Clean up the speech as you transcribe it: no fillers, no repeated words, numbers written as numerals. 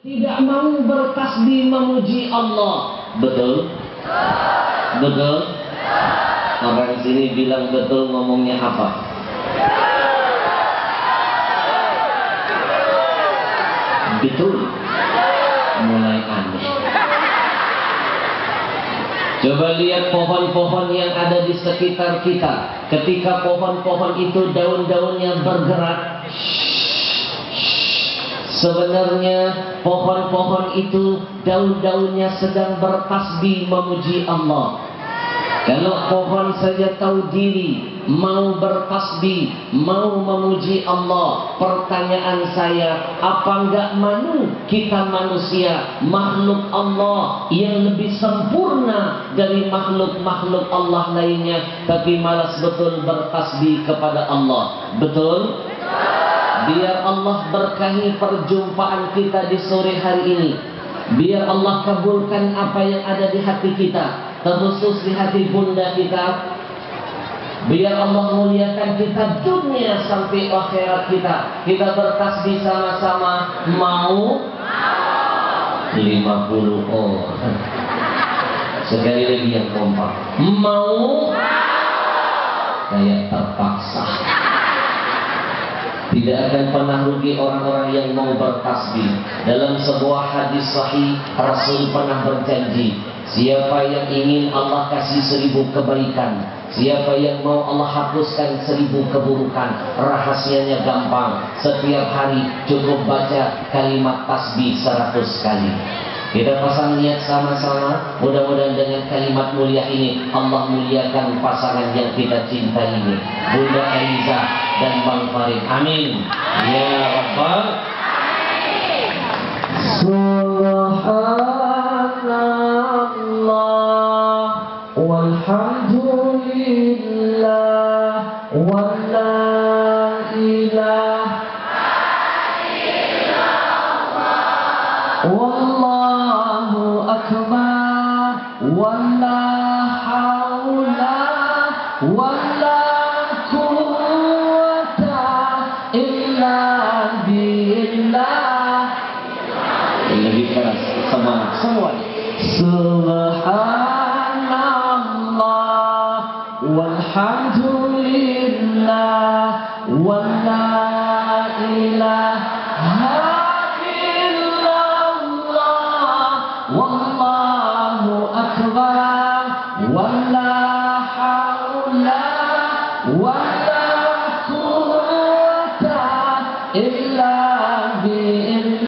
tidak mau bertasbih memuji Allah. Betul? Betul? Orang sini bilang betul, ngomongnya apa? Betul. Mulai aneh. Coba lihat pohon-pohon yang ada di sekitar kita. Ketika pohon-pohon itu daun-daunnya bergerak, sebenarnya pohon-pohon itu daun-daunnya sedang bertasbih memuji Allah. Kalau pohon saja tahu diri, mau bertasbih, mau memuji Allah, pertanyaan saya, apa enggak malu kita manusia, makhluk Allah yang lebih sempurna dari makhluk-makhluk Allah lainnya, tapi malas betul bertasbih kepada Allah? Betul? Biar Allah berkahi perjumpaan kita di sore hari ini. Biar Allah kabulkan apa yang ada di hati kita, terkhusus di hati bunda kita. Biar Allah muliakan kita dunia sampai akhirat kita. Kita bertasbih sama-sama. Mau? 50 orang. Sekali lagi yang kompak. Mau? Kayak terpaksa. Tidak akan pernah rugi orang-orang yang mau bertasbih. Dalam sebuah hadis sahih, Rasul pernah berjanji, siapa yang ingin Allah kasih 1000 kebaikan, siapa yang mau Allah hapuskan 1000 keburukan, rahasianya gampang. Setiap hari cukup baca kalimat tasbih 100 kali. Kita pasang niat sama-sama. Mudah-mudahan dengan kalimat mulia ini Allah muliakan pasangan yang kita cintai ini, Bunda Eliza dan Bang Farid. Amin ya Rabbal. Subhanallah walhamdulillah wala ilaha wallahu akbar wala haula wala quwwata illa billah. Lebih keras, semangat semua. Subhanallah walhamdulillah